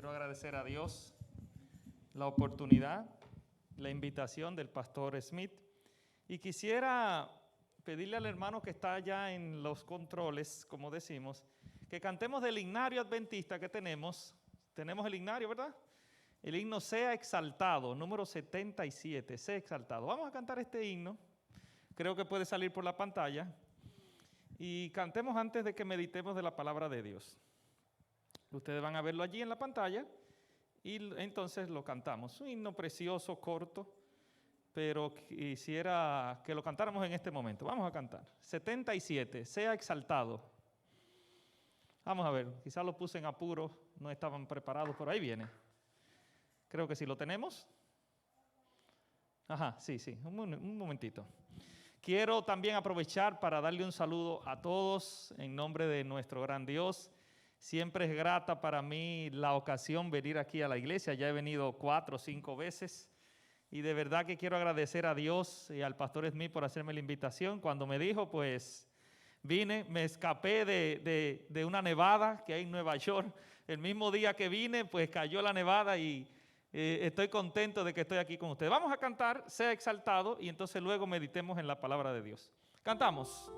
Quiero agradecer a Dios la oportunidad, la invitación del pastor Smith. Y quisiera pedirle al hermano que está allá en los controles, como decimos, que cantemos del himnario adventista que tenemos. Tenemos el himnario, ¿verdad? El himno Sea Exaltado, número 77, Sea Exaltado. Vamos a cantar este himno. Creo que puede salir por la pantalla. Y cantemos antes de que meditemos de la palabra de Dios. Ustedes van a verlo allí en la pantalla y entonces lo cantamos. Un himno precioso, corto, pero quisiera que lo cantáramos en este momento. Vamos a cantar. 77, Sea Exaltado. Vamos a ver, quizás lo puse en apuro, no estaban preparados, pero ahí viene. Creo que sí lo tenemos. Ajá, sí, un momentito. Quiero también aprovechar para darle un saludo a todos en nombre de nuestro gran Dios. Siempre es grata para mí la ocasión venir aquí a la iglesia. Ya he venido 4 o 5 veces y de verdad que quiero agradecer a Dios y al pastor Smith por hacerme la invitación. Cuando me dijo, pues vine, me escapé de una nevada que hay en Nueva York. El mismo día que vine, pues cayó la nevada y estoy contento de que estoy aquí con ustedes. Vamos a cantar Sea Exaltado y entonces luego meditemos en la palabra de Dios. Cantamos.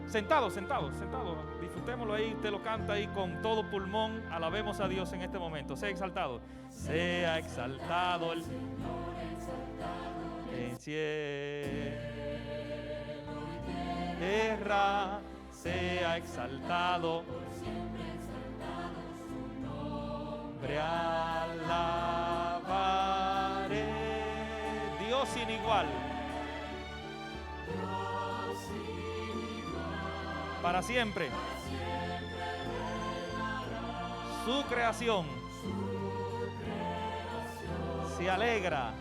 Sentados. Disfrutémoslo ahí, usted lo canta ahí con todo pulmón. Alabemos a Dios en este momento. Sea exaltado. Sea exaltado el Señor, exaltado en cielo y tierra. Sea exaltado, por siempre exaltado su nombre. Alabaré. Dios sin igual. Para siempre. Su creación se alegra.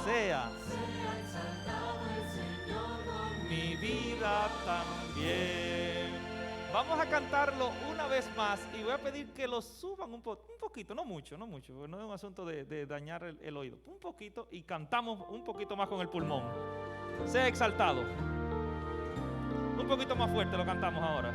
Sea exaltado el Señor con mi vida también. Vamos a cantarlo una vez más y voy a pedir que lo suban un poquito, no mucho, porque no es un asunto de dañar el oído. Un poquito y cantamos un poquito más con el pulmón. Sea exaltado. Un poquito más fuerte lo cantamos ahora.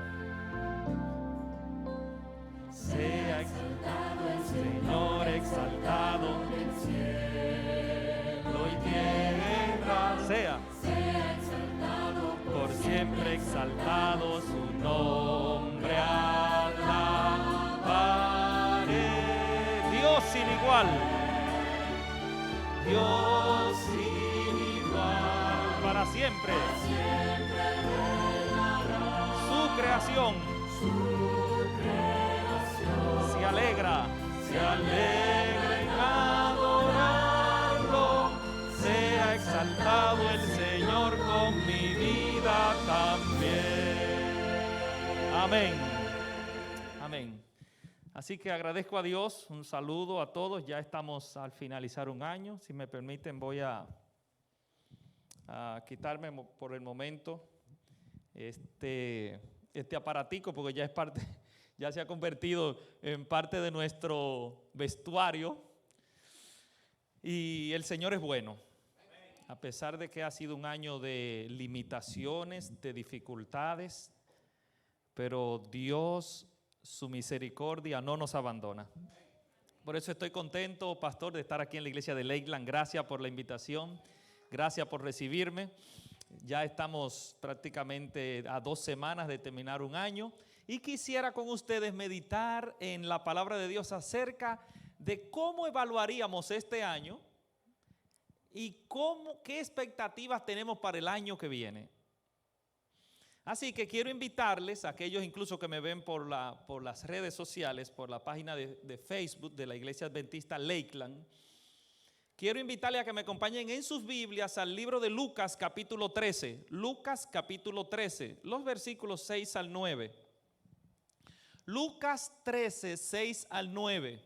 Sea exaltado el Señor, exaltado en cielo y tierra. Sea exaltado, por siempre exaltado su nombre. Alabaré. Dios sin igual. Dios sin igual. Para siempre. Su creación se alegra en adorarlo. Sea exaltado el Señor con mi vida también. Amén. Así que agradezco a Dios, un saludo a todos. Ya estamos al finalizar un año. Si me permiten, voy a quitarme por el momento este aparatico, porque ya es parte, ya se ha convertido en parte de nuestro vestuario. Y el Señor es bueno. A pesar de que ha sido un año de limitaciones, de dificultades, pero Dios, su misericordia no nos abandona. Por eso estoy contento, pastor, de estar aquí en la iglesia de Lakeland. Gracias por la invitación. Gracias por recibirme. Ya estamos prácticamente a 2 semanas de terminar un año y quisiera con ustedes meditar en la palabra de Dios acerca de cómo evaluaríamos este año y qué expectativas tenemos para el año que viene. Así que quiero invitarles a aquellos incluso que me ven por las redes sociales, por la página de Facebook de la Iglesia Adventista Lakeland. Quiero invitarles a que me acompañen en sus Biblias al libro de Lucas capítulo 13. Lucas capítulo 13, los versículos 6 al 9. Lucas 13, 6 al 9.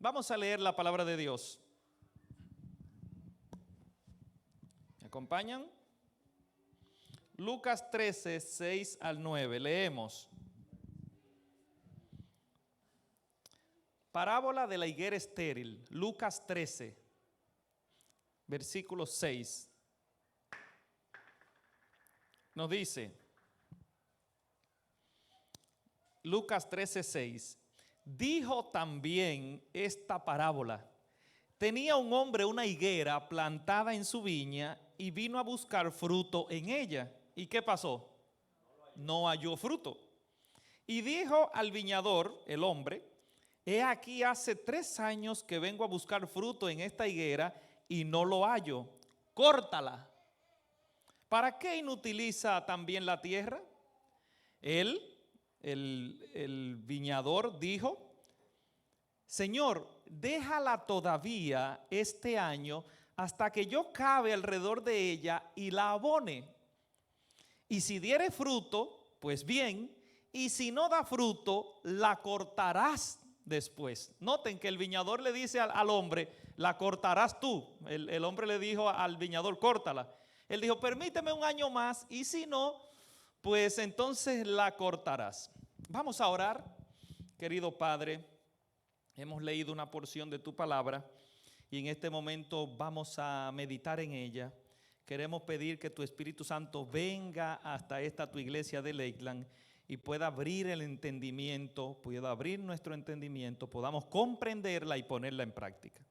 Vamos a leer la palabra de Dios. ¿Me acompañan? Lucas 13, 6 al 9. Leemos. Parábola de la higuera estéril, Lucas 13, versículo 6. Nos dice: Lucas 13:6. Dijo también esta parábola. Tenía un hombre una higuera plantada en su viña y vino a buscar fruto en ella. ¿Y qué pasó? No halló fruto. Y dijo al viñador, el hombre: he aquí hace 3 años que vengo a buscar fruto en esta higuera y no lo hallo. Córtala. ¿Para qué inutiliza también la tierra? Él, el viñador, dijo: Señor, déjala todavía este año hasta que yo cabe alrededor de ella y la abone. Y si diere fruto, pues bien, y si no da fruto, la cortarás después. Noten que el viñador le dice al hombre: la cortarás tú. El hombre le dijo al viñador: córtala. Él dijo: permíteme un año más, y si no, pues entonces la cortarás. Vamos a orar. Querido Padre, hemos leído una porción de tu palabra y en este momento vamos a meditar en ella. Queremos pedir que tu Espíritu Santo venga hasta esta tu iglesia de Lakeland y pueda abrir el entendimiento, pueda abrir nuestro entendimiento, podamos comprenderla y ponerla en práctica.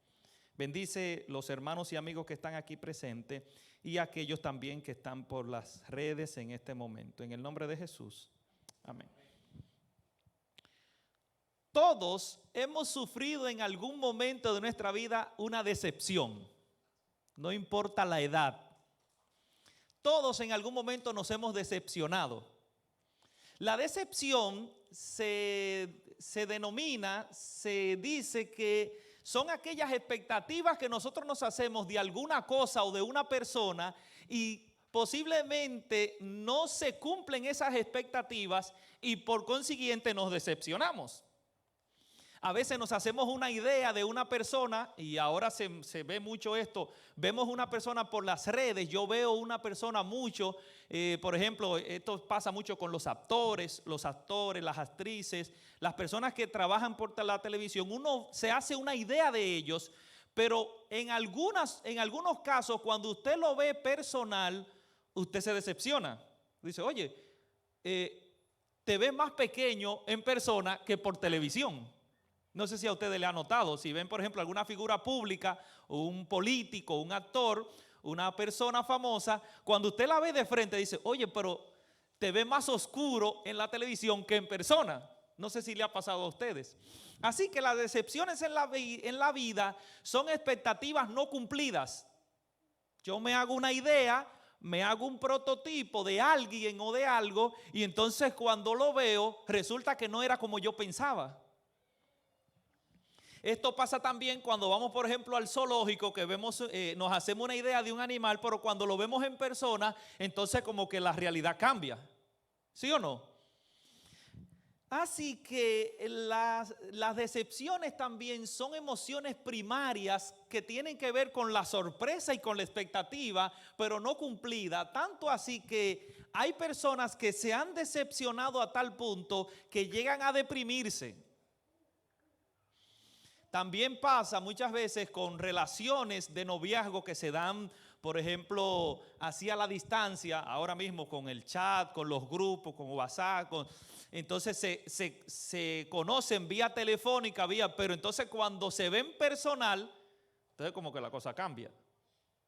Bendice los hermanos y amigos que están aquí presentes y aquellos también que están por las redes en este momento. En el nombre de Jesús. Amén. Todos hemos sufrido en algún momento de nuestra vida una decepción. No importa la edad. Todos en algún momento nos hemos decepcionado. La decepción se denomina, se dice que son aquellas expectativas que nosotros nos hacemos de alguna cosa o de una persona y posiblemente no se cumplen esas expectativas y por consiguiente nos decepcionamos. A veces nos hacemos una idea de una persona y ahora se ve mucho esto. Vemos una persona por las redes. Yo veo una persona mucho, por ejemplo, esto pasa mucho con los actores, las actrices, las personas que trabajan por la televisión. Uno se hace una idea de ellos, pero en algunos casos, cuando usted lo ve personal, usted se decepciona. Dice: oye, te ves más pequeño en persona que por televisión. No sé si a ustedes le ha notado, si ven por ejemplo alguna figura pública, un político, un actor, una persona famosa, cuando usted la ve de frente dice: oye, pero te ve más oscuro en la televisión que en persona. No sé si le ha pasado a ustedes. Así que las decepciones en la vida son expectativas no cumplidas. Yo me hago una idea, me hago un prototipo de alguien o de algo y entonces cuando lo veo resulta que no era como yo pensaba. Esto pasa también cuando vamos, por ejemplo, al zoológico, que vemos, nos hacemos una idea de un animal, pero cuando lo vemos en persona, entonces como que la realidad cambia. ¿Sí o no? Así que las decepciones también son emociones primarias que tienen que ver con la sorpresa y con la expectativa, pero no cumplida. Tanto así que hay personas que se han decepcionado a tal punto que llegan a deprimirse. También pasa muchas veces con relaciones de noviazgo que se dan, por ejemplo, así a la distancia, ahora mismo con el chat, con los grupos, con WhatsApp, entonces se conocen vía telefónica, pero entonces cuando se ven personal, entonces como que la cosa cambia.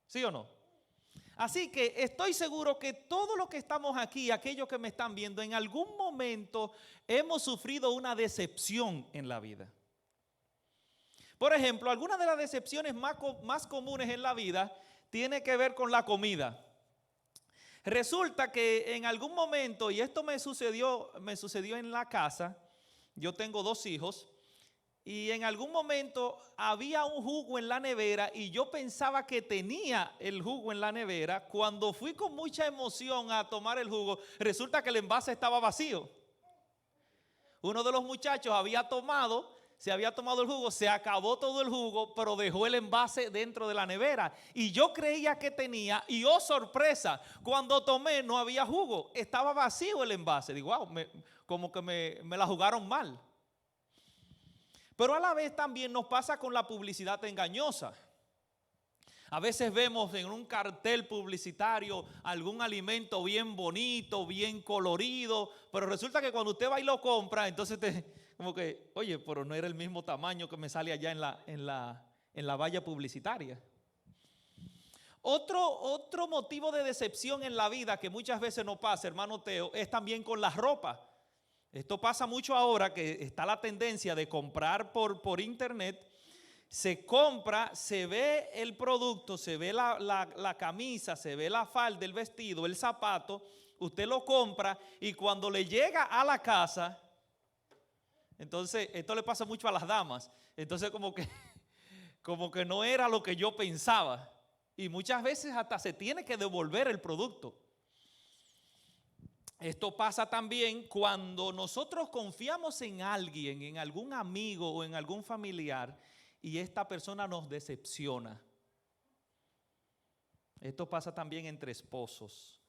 ¿Sí o no? Así que estoy seguro que todos los que estamos aquí, aquellos que me están viendo, en algún momento hemos sufrido una decepción en la vida. Por ejemplo, algunas de las decepciones más comunes en la vida tiene que ver con la comida. Resulta que en algún momento, y esto me sucedió en la casa, yo tengo 2 hijos, y en algún momento había un jugo en la nevera y yo pensaba que tenía el jugo en la nevera. Cuando fui con mucha emoción a tomar el jugo, resulta que el envase estaba vacío. Uno de los muchachos se había tomado el jugo, se acabó todo el jugo, pero dejó el envase dentro de la nevera. Y yo creía que tenía, y oh sorpresa, cuando tomé no había jugo, estaba vacío el envase. Digo, wow, como que me la jugaron mal. Pero a la vez también nos pasa con la publicidad engañosa. A veces vemos en un cartel publicitario algún alimento bien bonito, bien colorido, pero resulta que cuando usted va y lo compra, entonces como que, oye, pero no era el mismo tamaño que me sale allá en la valla publicitaria. Otro motivo de decepción en la vida que muchas veces nos pasa, hermano Teo, es también con la ropa. Esto pasa mucho ahora que está la tendencia de comprar por internet. Se compra, se ve el producto, se ve la camisa, se ve la falda, el vestido, el zapato. Usted lo compra y cuando le llega a la casa, entonces esto le pasa mucho a las damas. Entonces como que no era lo que yo pensaba. Y muchas veces hasta se tiene que devolver el producto. Esto pasa también cuando nosotros confiamos en alguien, en algún amigo o en algún familiar, y esta persona nos decepciona. Esto pasa también entre esposos.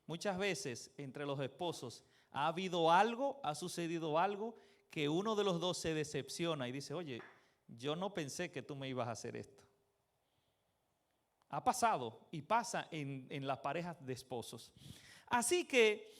Muchas veces entre los esposos ha habido algo, ha sucedido algo que uno de los dos se decepciona y dice, oye, yo no pensé que tú me ibas a hacer esto. Ha pasado y pasa en las parejas de esposos. Así que,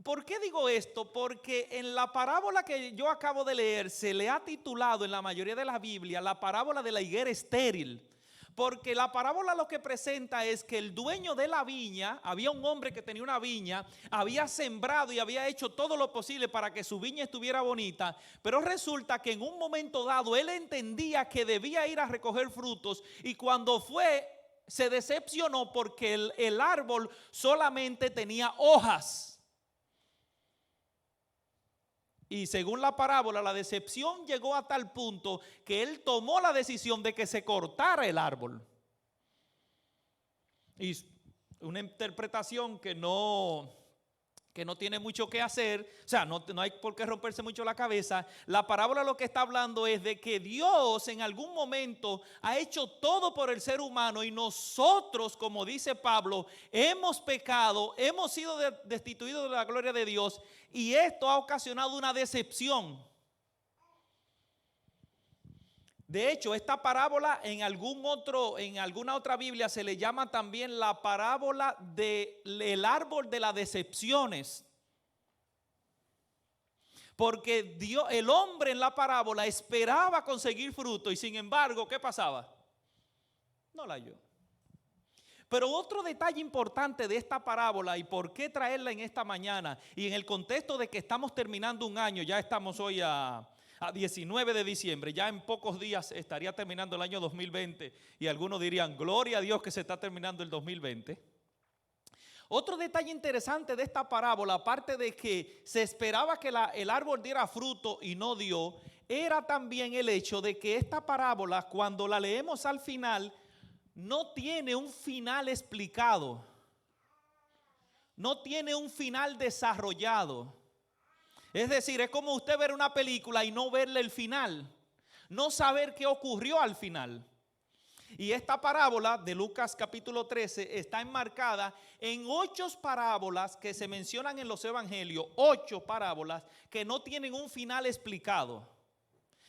¿por qué digo esto? Porque en la parábola que yo acabo de leer se le ha titulado en la mayoría de la Biblia la parábola de la higuera estéril. Porque la parábola lo que presenta es que el dueño de la viña, había un hombre que tenía una viña, había sembrado y había hecho todo lo posible para que su viña estuviera bonita, pero resulta que en un momento dado él entendía que debía ir a recoger frutos y cuando fue se decepcionó porque el árbol solamente tenía hojas. Y según la parábola, la decepción llegó a tal punto que él tomó la decisión de que se cortara el árbol. Y una interpretación que no tiene mucho que hacer, o sea, no hay por qué romperse mucho la cabeza. La parábola lo que está hablando es de que Dios en algún momento ha hecho todo por el ser humano y nosotros, como dice Pablo, hemos pecado, hemos sido destituidos de la gloria de Dios y esto ha ocasionado una decepción. De hecho, esta parábola en alguna otra Biblia se le llama también la parábola del árbol de las decepciones. Porque el hombre en la parábola esperaba conseguir fruto y sin embargo, ¿qué pasaba? No la halló. Pero otro detalle importante de esta parábola y por qué traerla en esta mañana y en el contexto de que estamos terminando un año, ya estamos hoy a 19 de diciembre, ya en pocos días estaría terminando el año 2020 y algunos dirían, gloria a Dios que se está terminando el 2020. Otro detalle interesante de esta parábola, aparte de que se esperaba que el árbol diera fruto y no dio, era también el hecho de que esta parábola, cuando la leemos al final, no tiene un final explicado, no tiene un final desarrollado. Es decir, es como usted ver una película y no verle el final, no saber qué ocurrió al final. Y esta parábola de Lucas capítulo 13 está enmarcada en 8 parábolas que se mencionan en los evangelios, 8 parábolas que no tienen un final explicado.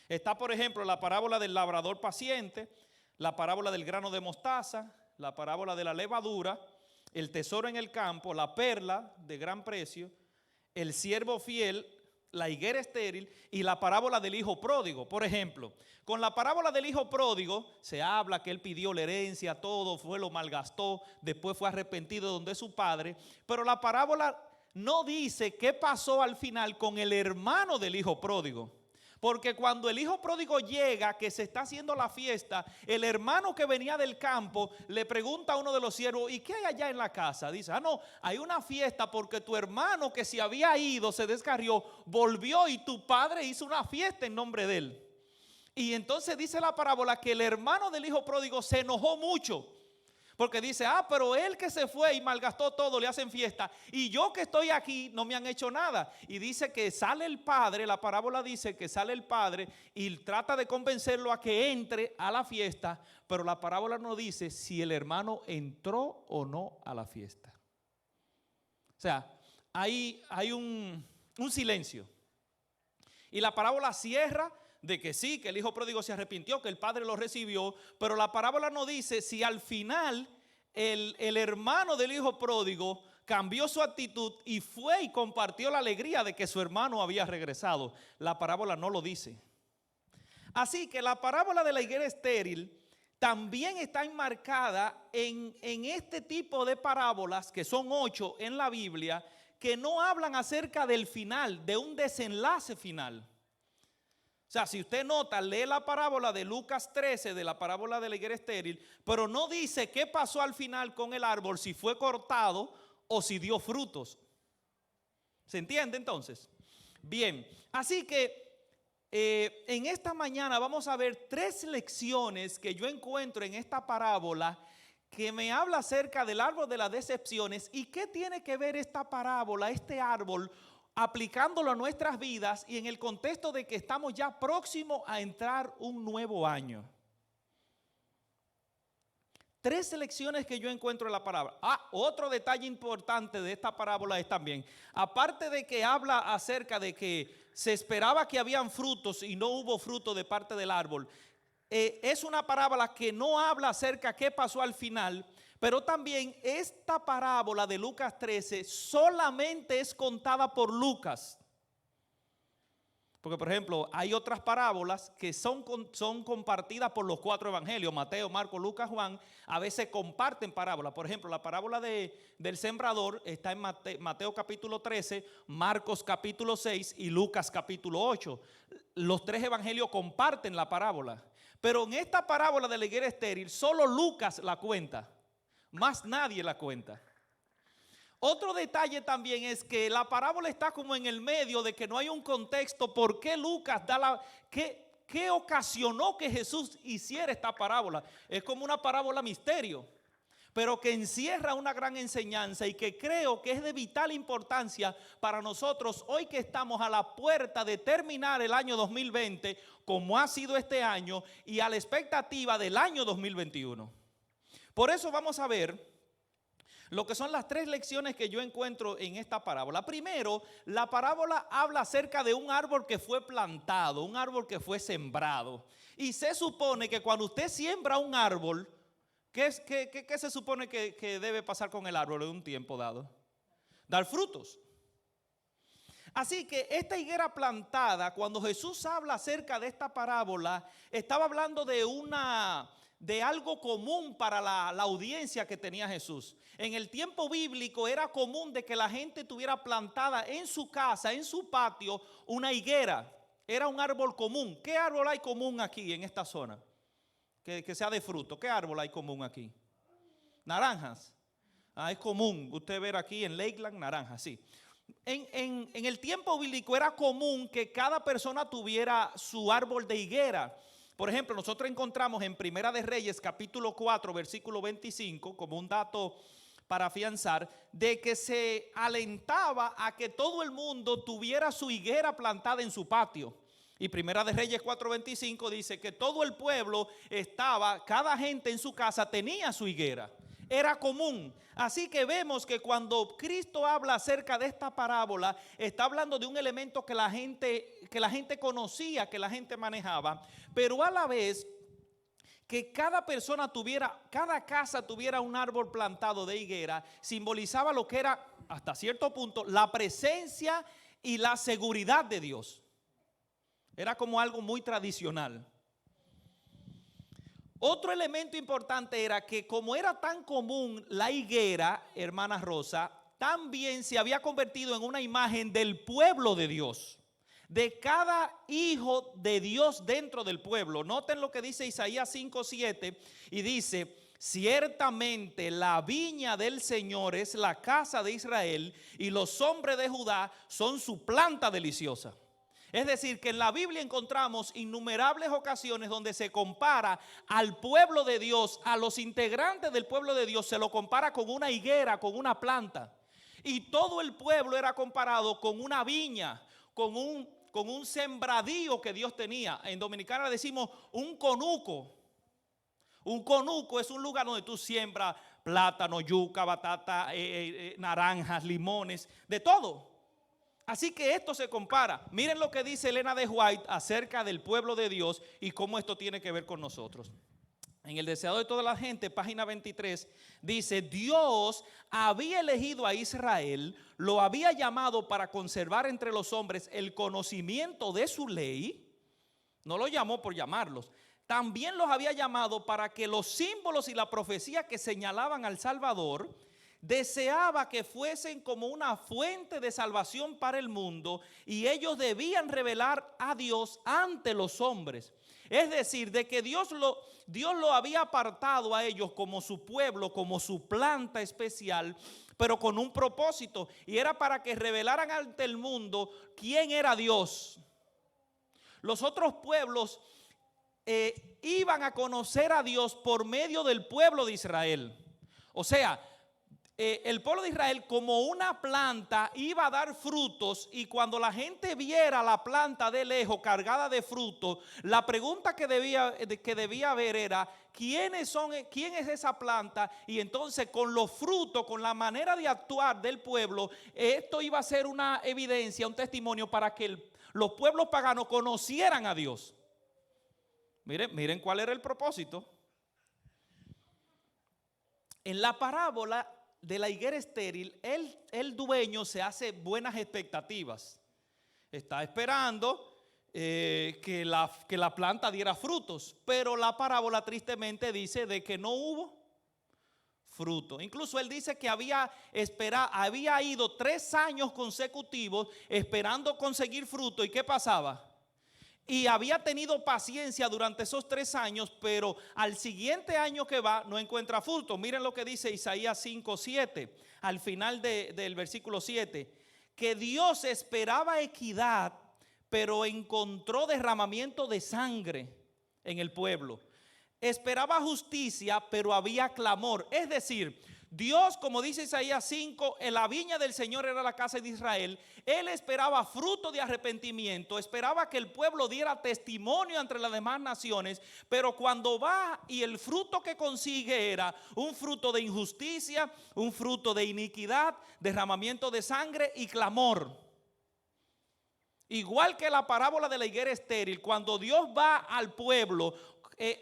Está, por ejemplo, la parábola del labrador paciente, la parábola del grano de mostaza, la parábola de la levadura, el tesoro en el campo, la perla de gran precio, el siervo fiel, la higuera estéril y la parábola del hijo pródigo. Por ejemplo, con la parábola del hijo pródigo se habla que él pidió la herencia, todo fue, lo malgastó, después fue arrepentido donde su padre, pero la parábola no dice qué pasó al final con el hermano del hijo pródigo. Porque cuando el hijo pródigo llega, que se está haciendo la fiesta, el hermano que venía del campo le pregunta a uno de los siervos, ¿y qué hay allá en la casa? Dice, no, hay una fiesta porque tu hermano que se había ido, se descarrió, volvió y tu padre hizo una fiesta en nombre de él. Y entonces dice la parábola que el hermano del hijo pródigo se enojó mucho. Porque dice, pero él que se fue y malgastó todo, le hacen fiesta. Y yo que estoy aquí no me han hecho nada. Y dice que sale el padre, la parábola dice que sale el padre y trata de convencerlo a que entre a la fiesta. Pero la parábola no dice si el hermano entró o no a la fiesta. O sea, hay un silencio. Y la parábola cierra de que sí, que el hijo pródigo se arrepintió, que el padre lo recibió, pero la parábola no dice si al final el hermano del hijo pródigo cambió su actitud y fue y compartió la alegría de que su hermano había regresado. La parábola no lo dice. Así que la parábola de la higuera estéril también está enmarcada en este tipo de parábolas, que son 8 en la Biblia, que no hablan acerca del final, de un desenlace final. O sea, si usted nota, lee la parábola de Lucas 13, de la parábola de la higuera estéril, pero no dice qué pasó al final con el árbol, si fue cortado o si dio frutos. ¿Se entiende entonces? Bien, así que en esta mañana vamos a ver 3 lecciones que yo encuentro en esta parábola que me habla acerca del árbol de las decepciones y qué tiene que ver esta parábola, este árbol, aplicándolo a nuestras vidas y en el contexto de que estamos ya próximos a entrar un nuevo año. 3 lecciones que yo encuentro en la parábola. Otro detalle importante de esta parábola es también, aparte de que habla acerca de que se esperaba que habían frutos y no hubo fruto de parte del árbol, es una parábola que no habla acerca de qué pasó al final, pero también esta parábola de Lucas 13 solamente es contada por Lucas. Porque, por ejemplo, hay otras parábolas que son compartidas por los 4 evangelios, Mateo, Marcos, Lucas, Juan, a veces comparten parábolas. Por ejemplo, la parábola del sembrador está en Mateo capítulo 13, Marcos capítulo 6 y Lucas capítulo 8. Los 3 evangelios comparten la parábola. Pero en esta parábola de la higuera estéril, solo Lucas la cuenta, más nadie la cuenta. Otro detalle también es que la parábola está como en el medio de que no hay un contexto por qué Lucas da qué ocasionó que Jesús hiciera esta parábola. Es como una parábola misterio, pero que encierra una gran enseñanza y que creo que es de vital importancia para nosotros hoy que estamos a la puerta de terminar el año 2020, como ha sido este año, y a la expectativa del año 2021. Por eso vamos a ver lo que son las 3 lecciones que yo encuentro en esta parábola. Primero, la parábola habla acerca de un árbol que fue plantado, un árbol que fue sembrado. Y se supone que cuando usted siembra un árbol, ¿qué se supone que debe pasar con el árbol en un tiempo dado? Dar frutos. Así que esta higuera plantada, cuando Jesús habla acerca de esta parábola, estaba hablando de algo común para la audiencia que tenía Jesús. En el tiempo bíblico era común de que la gente tuviera plantada en su casa, en su patio, una higuera. Era un árbol común. ¿Qué árbol hay común aquí en esta zona? Que sea de fruto. ¿Qué árbol hay común aquí? Naranjas. Es común usted ver aquí en Lakeland naranjas, sí. En el tiempo bíblico era común que cada persona tuviera su árbol de higuera. Por ejemplo, nosotros encontramos en Primera de Reyes capítulo 4 versículo 25 como un dato para afianzar de que se alentaba a que todo el mundo tuviera su higuera plantada en su patio. Y Primera de Reyes 4:25 dice que todo el pueblo cada gente en su casa tenía su higuera. Era común. Así que vemos que cuando Cristo habla acerca de esta parábola, está hablando de un elemento que la gente conocía, que la gente manejaba, pero a la vez que cada casa tuviera un árbol plantado de higuera, simbolizaba lo que era, hasta cierto punto, la presencia y la seguridad de Dios. Era como algo muy tradicional. Otro elemento importante era que como era tan común la higuera, hermana Rosa, también se había convertido en una imagen del pueblo de Dios, de cada hijo de Dios dentro del pueblo. Noten lo que dice Isaías 5:7 y dice: ciertamente la viña del Señor es la casa de Israel y los hombres de Judá son su planta deliciosa. Es decir, que en la Biblia encontramos innumerables ocasiones donde se compara al pueblo de Dios, a los integrantes del pueblo de Dios, se lo compara con una higuera, con una planta. Y todo el pueblo era comparado con una viña, con un sembradío que Dios tenía. En Dominicana decimos un conuco. Un conuco es un lugar donde tú siembras plátano, yuca, batata, naranjas, limones, de todo. Así que esto se compara. Miren lo que dice Elena de White acerca del pueblo de Dios y cómo esto tiene que ver con nosotros. En el deseado de toda la gente, página 23, dice: Dios había elegido a Israel, lo había llamado para conservar entre los hombres el conocimiento de su ley. No lo llamó por llamarlos. También los había llamado para que los símbolos y la profecía que señalaban al Salvador, deseaba que fuesen como una fuente de salvación para el mundo, y ellos debían revelar a Dios ante los hombres. Es decir, de que Dios lo había apartado a ellos como su pueblo, como su planta especial, pero con un propósito, y era para que revelaran ante el mundo quién era Dios. Los otros pueblos iban a conocer a Dios por medio del pueblo de Israel. O sea, el pueblo de Israel, como una planta, iba a dar frutos, y cuando la gente viera la planta de lejos cargada de frutos, la pregunta que debía haber era: ¿quién es esa planta? Y entonces, con los frutos, con la manera de actuar del pueblo, esto iba a ser una evidencia, un testimonio para que los pueblos paganos conocieran a Dios. Miren cuál era el propósito. En la parábola de la higuera estéril, el dueño se hace buenas expectativas. Está esperando que la planta diera frutos, pero la parábola tristemente dice de que no hubo fruto. Incluso él dice que había ido 3 años consecutivos esperando conseguir fruto. ¿Y qué pasaba? Y había tenido paciencia durante esos 3 años, pero al siguiente año que va no encuentra fruto. Miren lo que dice Isaías 5:7, al final del versículo 7, que Dios esperaba equidad, pero encontró derramamiento de sangre en el pueblo. Esperaba justicia, pero había clamor. Es decir, Dios, como dice Isaías 5, en la viña del Señor era la casa de Israel. Él esperaba fruto de arrepentimiento, esperaba que el pueblo diera testimonio entre las demás naciones, pero cuando va y el fruto que consigue era un fruto de injusticia, un fruto de iniquidad, derramamiento de sangre y clamor. Igual que la parábola de la higuera estéril, cuando Dios va al pueblo,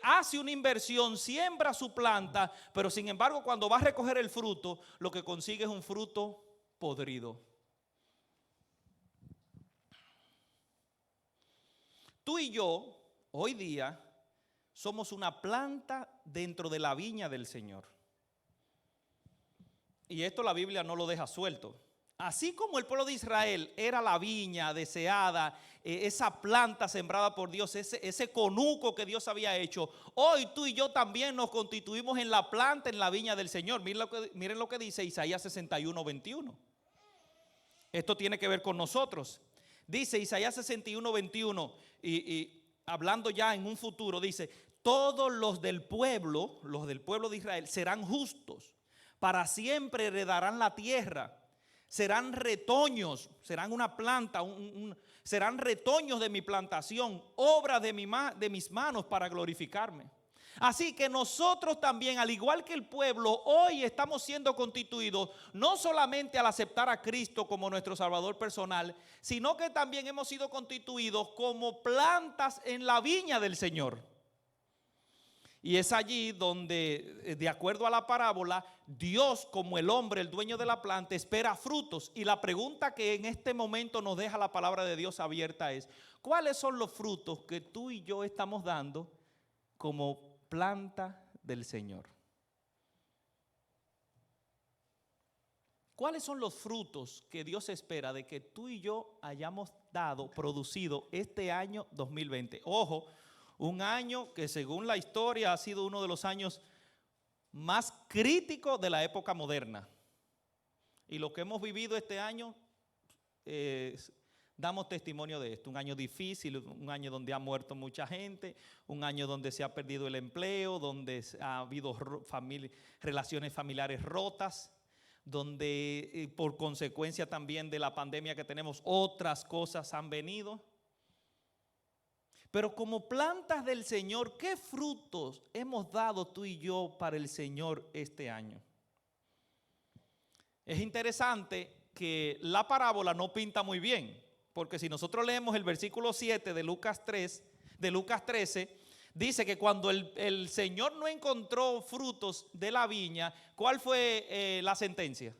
hace una inversión, siembra su planta, pero sin embargo cuando va a recoger el fruto, lo que consigue es un fruto podrido. Tú y yo, hoy día, somos una planta dentro de la viña del Señor. Y esto la Biblia no lo deja suelto. Así como el pueblo de Israel era la viña deseada, esa planta sembrada por Dios, ese conuco que Dios había hecho, hoy tú y yo también nos constituimos en la planta, en la viña del Señor. Miren lo que dice Isaías 61:21. Esto tiene que ver con nosotros. Dice Isaías 61:21, y hablando ya en un futuro, dice: todos los del pueblo de Israel serán justos, para siempre heredarán la tierra. Serán retoños, serán una planta, serán retoños de mi plantación, obra de mis manos para glorificarme. Así que nosotros también, al igual que el pueblo, hoy estamos siendo constituidos no solamente al aceptar a Cristo como nuestro Salvador personal, sino que también hemos sido constituidos como plantas en la viña del Señor. Y es allí donde, de acuerdo a la parábola, Dios, como el hombre, el dueño de la planta, espera frutos. Y la pregunta que en este momento nos deja la palabra de Dios abierta es: ¿cuáles son los frutos que tú y yo estamos dando como planta del Señor? ¿Cuáles son los frutos que Dios espera de que tú y yo hayamos producido este año 2020? Ojo, un año que según la historia ha sido uno de los años más críticos de la época moderna. Y lo que hemos vivido este año, damos testimonio de esto. Un año difícil, un año donde ha muerto mucha gente, un año donde se ha perdido el empleo, donde ha habido relaciones familiares rotas, donde por consecuencia también de la pandemia que tenemos, otras cosas han venido. Pero como plantas del Señor, ¿qué frutos hemos dado tú y yo para el Señor este año? Es interesante que la parábola no pinta muy bien, porque si nosotros leemos el versículo 7 de Lucas 13, dice que cuando el Señor no encontró frutos de la viña, ¿cuál fue la sentencia?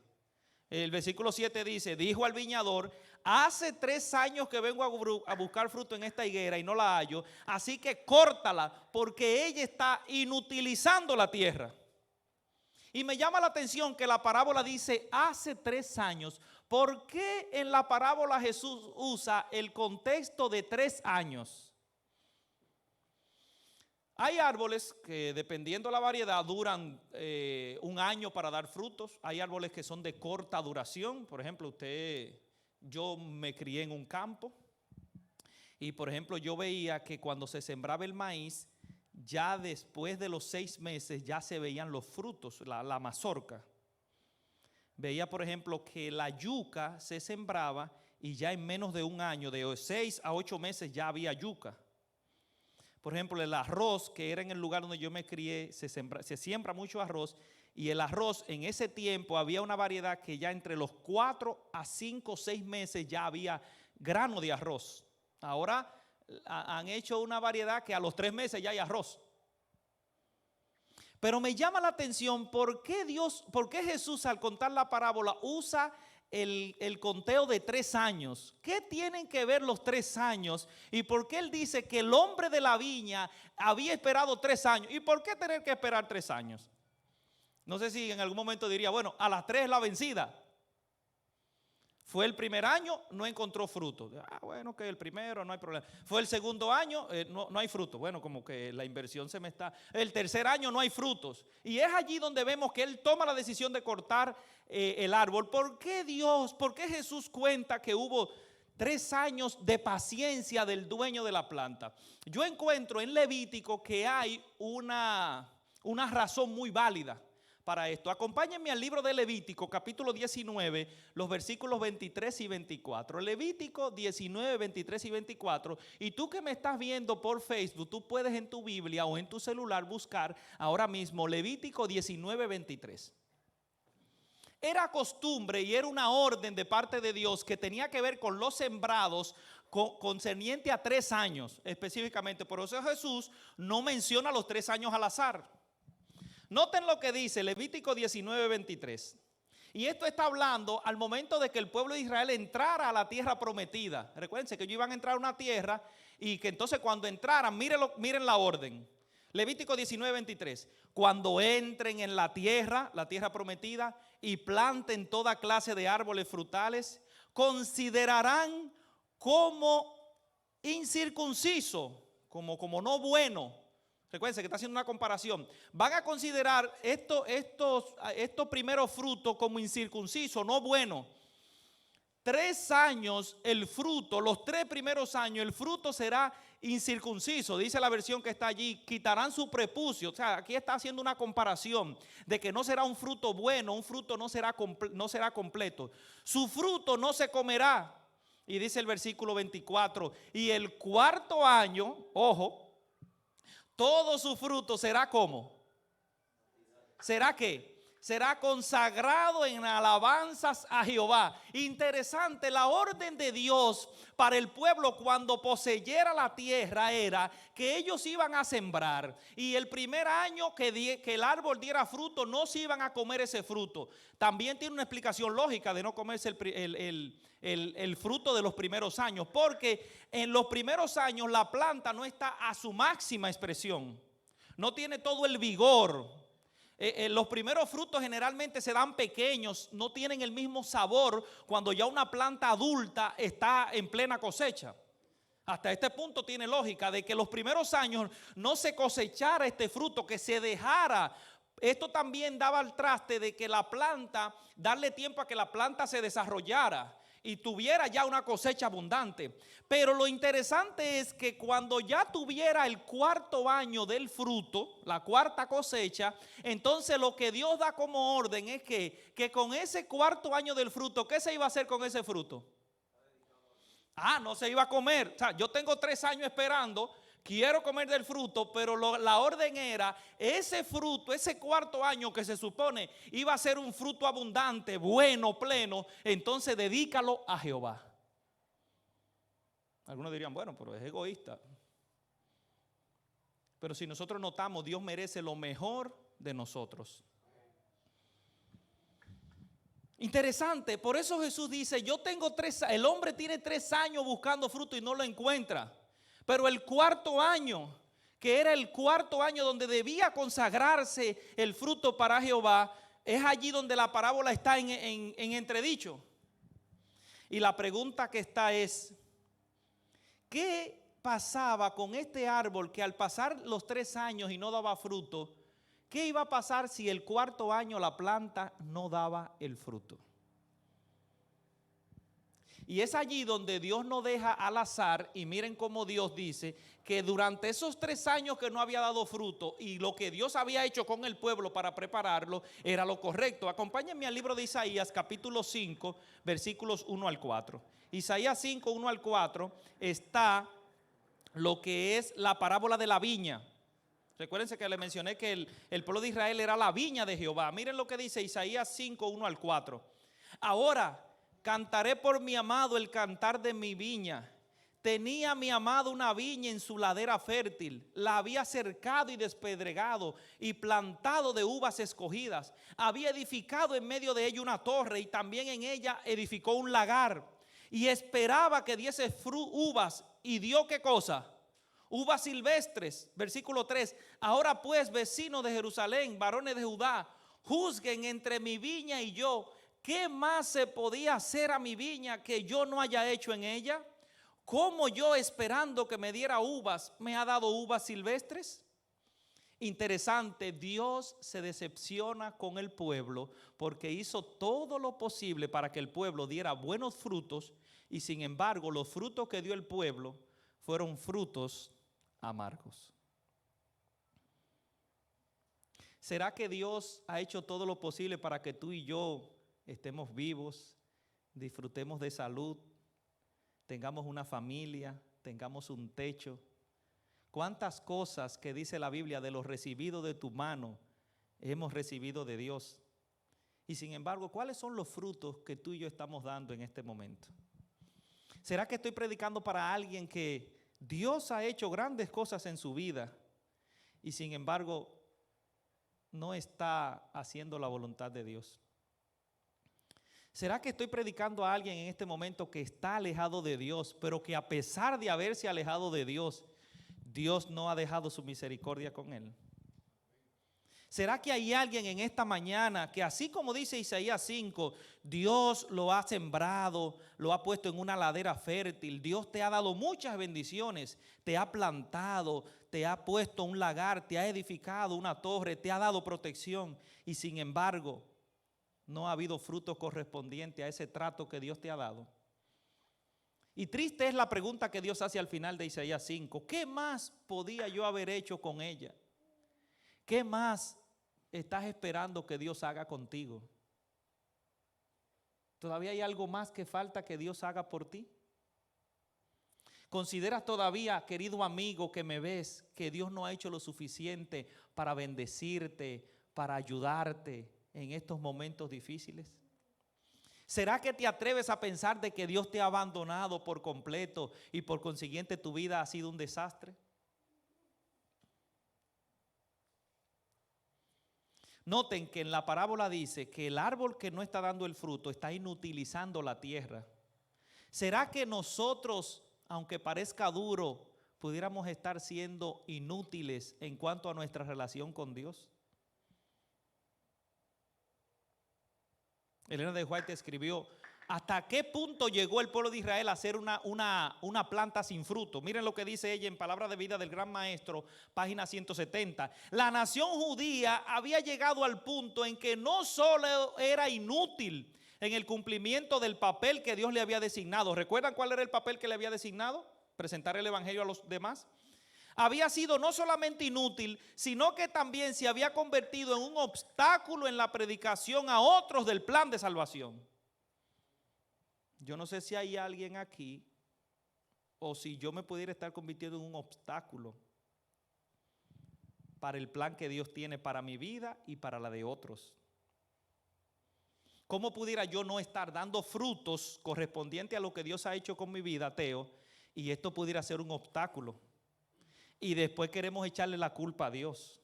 El versículo 7 dice, dijo al viñador, hace 3 años que vengo a buscar fruto en esta higuera y no la hallo, así que córtala porque ella está inutilizando la tierra. Y me llama la atención que la parábola dice hace 3 años. ¿Por qué en la parábola Jesús usa el contexto de 3 años? Hay árboles que dependiendo de la variedad duran 1 año para dar frutos. Hay árboles que son de corta duración. Por ejemplo, yo me crié en un campo y por ejemplo yo veía que cuando se sembraba el maíz, ya después de los 6 meses ya se veían los frutos, la mazorca. Veía por ejemplo que la yuca se sembraba y ya en menos de 1 año, de 6 a 8 meses ya había yuca. Por ejemplo, el arroz, que era en el lugar donde yo me crié, se siembra mucho arroz. Y el arroz en ese tiempo había una variedad que ya entre los 4 a 5, 6 meses ya había grano de arroz. Ahora han hecho una variedad que a los 3 meses ya hay arroz. Pero me llama la atención por qué Jesús al contar la parábola usa el conteo de 3 años. ¿Qué tienen que ver los 3 años? ¿Y por qué él dice que el hombre de la viña había esperado 3 años? ¿Y por qué tener que esperar 3 años? No sé si en algún momento diría, bueno, a las 3 la vencida. Fue el primer año, no encontró fruto. Bueno, que el primero, no hay problema. Fue el segundo año, no hay fruto. Bueno, como que la inversión se me está... El tercer año no hay frutos. Y es allí donde vemos que él toma la decisión de cortar el árbol. ¿Por qué Jesús cuenta que hubo 3 años de paciencia del dueño de la planta? Yo encuentro en Levítico que hay una razón muy válida para esto. Acompáñenme al libro de Levítico, capítulo 19, los versículos 23 y 24. Levítico 19, 23 y 24. Y tú que me estás viendo por Facebook, tú puedes en tu Biblia o en tu celular buscar ahora mismo Levítico 19, 23. Era costumbre y era una orden de parte de Dios que tenía que ver con los sembrados concerniente a 3 años específicamente. Por eso Jesús no menciona los 3 años al azar. Noten lo que dice Levítico 19, 23. Y esto está hablando al momento de que el pueblo de Israel entrara a la tierra prometida. Recuérdense que ellos iban a entrar a una tierra y que entonces cuando entraran, miren la orden. Levítico 19, 23. Cuando entren en la tierra prometida y planten toda clase de árboles frutales, considerarán como incircunciso, como no bueno. Recuerden que está haciendo una comparación. Van a considerar estos primeros frutos como incircuncisos, no bueno. 3 años el fruto, los 3 primeros años el fruto será incircunciso. Dice la versión que está allí, quitarán su prepucio. O sea, aquí está haciendo una comparación de que no será un fruto bueno, un fruto no será completo. Su fruto no se comerá. Y dice el versículo 24, y el 4.º año, ojo, todo su fruto será como. ¿Será qué? Será consagrado en alabanzas a Jehová. Interesante, la orden de Dios para el pueblo cuando poseyera la tierra era que ellos iban a sembrar. Y el primer año que el árbol diera fruto, no se iban a comer ese fruto. También tiene una explicación lógica de no comerse el fruto de los primeros años. Porque en los primeros años la planta no está a su máxima expresión. No tiene todo el vigor. Los primeros frutos generalmente se dan pequeños, no tienen el mismo sabor cuando ya una planta adulta está en plena cosecha. Hasta este punto tiene lógica de que los primeros años no se cosechara este fruto, que se dejara. Esto también daba al traste de que la planta, darle tiempo a que la planta se desarrollara y tuviera ya una cosecha abundante. Pero lo interesante es que cuando ya tuviera el 4.º año del fruto, la 4ª cosecha, entonces lo que Dios da como orden es que con ese 4.º año del fruto, ¿qué se iba a hacer con ese fruto? No se iba a comer. O sea, yo tengo 3 años esperando quiero comer del fruto, pero la orden era, ese fruto, ese cuarto año que se supone iba a ser un fruto abundante, bueno, pleno, entonces dedícalo a Jehová. Algunos dirían, bueno, pero es egoísta. Pero si nosotros notamos, Dios merece lo mejor de nosotros. Interesante, por eso Jesús dice, el hombre tiene 3 años buscando fruto y no lo encuentra. Pero el cuarto año, que era el cuarto año donde debía consagrarse el fruto para Jehová, es allí donde la parábola está en entredicho. Y la pregunta que está es, ¿qué pasaba con este árbol que al pasar los 3 años y no daba fruto? ¿Qué iba a pasar si el cuarto año la planta no daba el fruto? Y es allí donde Dios no deja al azar, y miren cómo Dios dice que durante esos 3 años que no había dado fruto y lo que Dios había hecho con el pueblo para prepararlo era lo correcto. Acompáñenme al libro de Isaías capítulo 5 versículos 1 al 4. Isaías 5, 1 al 4 está lo que es la parábola de la viña. Recuérdense que le mencioné que el pueblo de Israel era la viña de Jehová. Miren lo que dice Isaías 5, 1 al 4. Ahora cantaré por mi amado el cantar de mi viña. Tenía mi amado una viña en su ladera fértil. La había cercado y despedregado y plantado de uvas escogidas. Había edificado en medio de ella una torre y también en ella edificó un lagar. Y esperaba que diese uvas. ¿Y dio qué cosa? Uvas silvestres. Versículo 3. Ahora pues, vecinos de Jerusalén, varones de Judá, juzguen entre mi viña y yo. ¿Qué más se podía hacer a mi viña que yo no haya hecho en ella? ¿Cómo yo, esperando que me diera uvas, me ha dado uvas silvestres? Interesante, Dios se decepciona con el pueblo porque hizo todo lo posible para que el pueblo diera buenos frutos, y sin embargo los frutos que dio el pueblo fueron frutos amargos. ¿Será que Dios ha hecho todo lo posible para que tú y yo estemos vivos, disfrutemos de salud, tengamos una familia, tengamos un techo? ¿Cuántas cosas que dice la Biblia de los recibidos de tu mano hemos recibido de Dios? Y sin embargo, ¿cuáles son los frutos que tú y yo estamos dando en este momento? ¿Será que estoy predicando para alguien que Dios ha hecho grandes cosas en su vida y sin embargo no está haciendo la voluntad de Dios? ¿Será que estoy predicando a alguien en este momento que está alejado de Dios, pero que a pesar de haberse alejado de Dios, Dios no ha dejado su misericordia con él? ¿Será que hay alguien en esta mañana que, así como dice Isaías 5, Dios lo ha sembrado, lo ha puesto en una ladera fértil, Dios te ha dado muchas bendiciones, te ha plantado, te ha puesto un lagar, te ha edificado una torre, te ha dado protección, y sin embargo no ha habido fruto correspondiente a ese trato que Dios te ha dado? Y triste es la pregunta que Dios hace al final de Isaías 5. ¿Qué más podía yo haber hecho con ella? ¿Qué más estás esperando que Dios haga contigo? ¿Todavía hay algo más que falta que Dios haga por ti? ¿Consideras todavía, querido amigo que me ves, que Dios no ha hecho lo suficiente para bendecirte, para ayudarte en estos momentos difíciles? ¿Será que te atreves a pensar de que Dios te ha abandonado por completo y por consiguiente tu vida ha sido un desastre? Noten que en la parábola dice que el árbol que no está dando el fruto está inutilizando la tierra. ¿Será que nosotros, aunque parezca duro, pudiéramos estar siendo inútiles en cuanto a nuestra relación con Dios? Elena de White escribió: ¿hasta qué punto llegó el pueblo de Israel a ser una planta sin fruto? Miren lo que dice ella en Palabra de Vida del Gran Maestro, página 170. La nación judía había llegado al punto en que no solo era inútil en el cumplimiento del papel que Dios le había designado. ¿Recuerdan cuál era el papel que le había designado? Presentar el evangelio a los demás. Había sido no solamente inútil, sino que también se había convertido en un obstáculo en la predicación a otros del plan de salvación. Yo no sé si hay alguien aquí o si yo me pudiera estar convirtiendo en un obstáculo para el plan que Dios tiene para mi vida y para la de otros. ¿Cómo pudiera yo no estar dando frutos correspondientes a lo que Dios ha hecho con mi vida, ateo, y esto pudiera ser un obstáculo? Y después queremos echarle la culpa a Dios.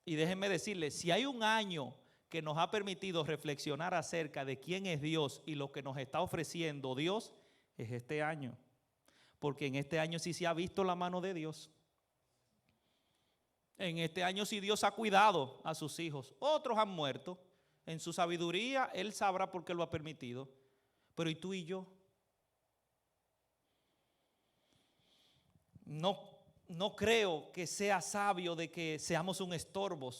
Y déjenme decirles, si hay un año que nos ha permitido reflexionar acerca de quién es Dios y lo que nos está ofreciendo Dios, es este año. Porque en este año sí se ha visto la mano de Dios. En este año sí Dios ha cuidado a sus hijos. Otros han muerto. En su sabiduría Él sabrá por qué lo ha permitido. Pero ¿y tú y yo? No creo que sea sabio de que seamos un estorbo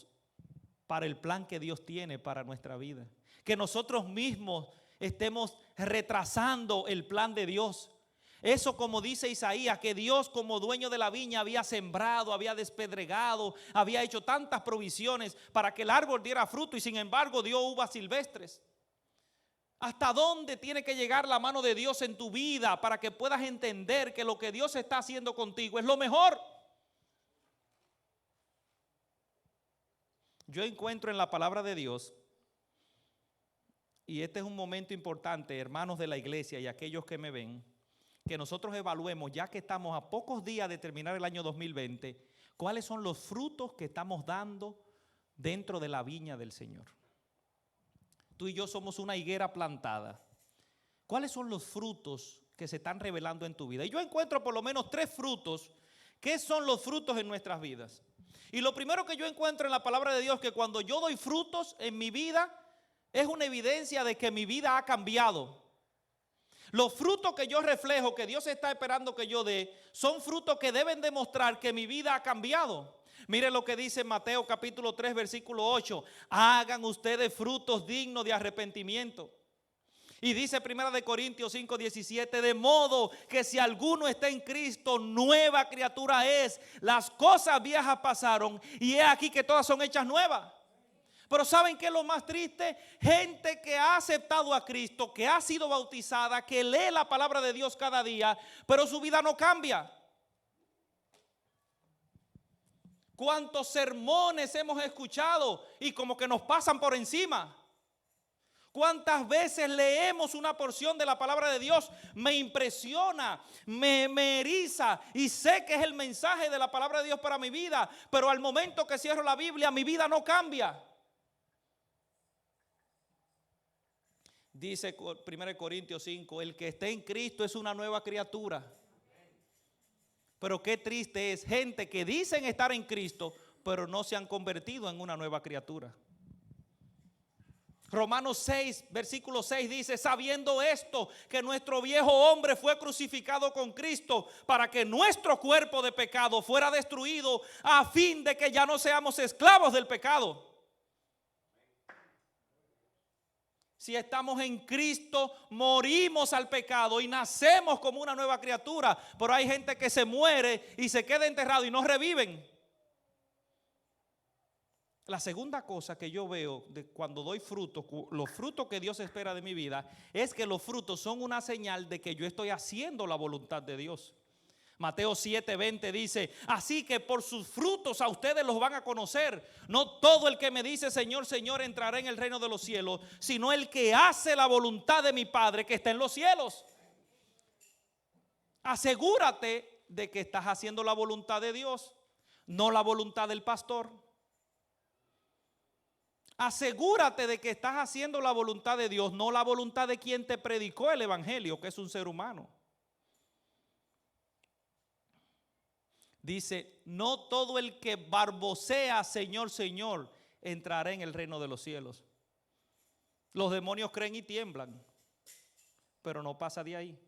para el plan que Dios tiene para nuestra vida. Que nosotros mismos estemos retrasando el plan de Dios. Eso, como dice Isaías, que Dios como dueño de la viña había sembrado, había despedregado, había hecho tantas provisiones para que el árbol diera fruto y sin embargo dio uvas silvestres. ¿Hasta dónde tiene que llegar la mano de Dios en tu vida para que puedas entender que lo que Dios está haciendo contigo es lo mejor? Yo encuentro en la palabra de Dios, y este es un momento importante, hermanos de la iglesia y aquellos que me ven, que nosotros evaluemos, ya que estamos a pocos días de terminar el año 2020, cuáles son los frutos que estamos dando dentro de la viña del Señor. Tú y yo somos una higuera plantada. ¿Cuáles son los frutos que se están revelando en tu vida? Y yo encuentro por lo menos 3 frutos. ¿Qué son los frutos en nuestras vidas? Y lo primero que yo encuentro en la palabra de Dios es que cuando yo doy frutos en mi vida, es una evidencia de que mi vida ha cambiado. Los frutos que yo reflejo, que Dios está esperando que yo dé, son frutos que deben demostrar que mi vida ha cambiado. Mire lo que dice Mateo capítulo 3 versículo 8. Hagan ustedes frutos dignos de arrepentimiento. Y dice 1 Corintios 5, 17, de modo que si alguno está en Cristo, nueva criatura es. Las cosas viejas pasaron y he aquí que todas son hechas nuevas. Pero ¿saben qué es lo más triste? Gente que ha aceptado a Cristo, que ha sido bautizada, que lee la palabra de Dios cada día, pero su vida no cambia. ¿Cuántos sermones hemos escuchado y como que nos pasan por encima? ¿Cuántas veces leemos una porción de la palabra de Dios? Me impresiona, me eriza y sé que es el mensaje de la palabra de Dios para mi vida, pero al momento que cierro la Biblia, mi vida no cambia. Dice 1 Corintios 5, el que esté en Cristo es una nueva criatura. Pero qué triste es gente que dicen estar en Cristo, pero no se han convertido en una nueva criatura. Romanos 6, versículo 6 dice, sabiendo esto, que nuestro viejo hombre fue crucificado con Cristo para que nuestro cuerpo de pecado fuera destruido a fin de que ya no seamos esclavos del pecado. Si estamos en Cristo, morimos al pecado y nacemos como una nueva criatura. Pero hay gente que se muere y se queda enterrado y no reviven. La segunda cosa que yo veo de cuando doy frutos, los frutos que Dios espera de mi vida, es que los frutos son una señal de que yo estoy haciendo la voluntad de Dios. Mateo 7:20 dice, así que por sus frutos a ustedes los van a conocer. No todo el que me dice Señor, Señor entrará en el reino de los cielos, sino el que hace la voluntad de mi Padre que está en los cielos. Asegúrate de que estás haciendo la voluntad de Dios, no la voluntad del pastor. Asegúrate de que estás haciendo la voluntad de Dios, no la voluntad de quien te predicó el evangelio, que es un ser humano. Dice, no todo el que barbosea Señor, Señor, entrará en el reino de los cielos. Los demonios creen y tiemblan, pero no pasa de ahí.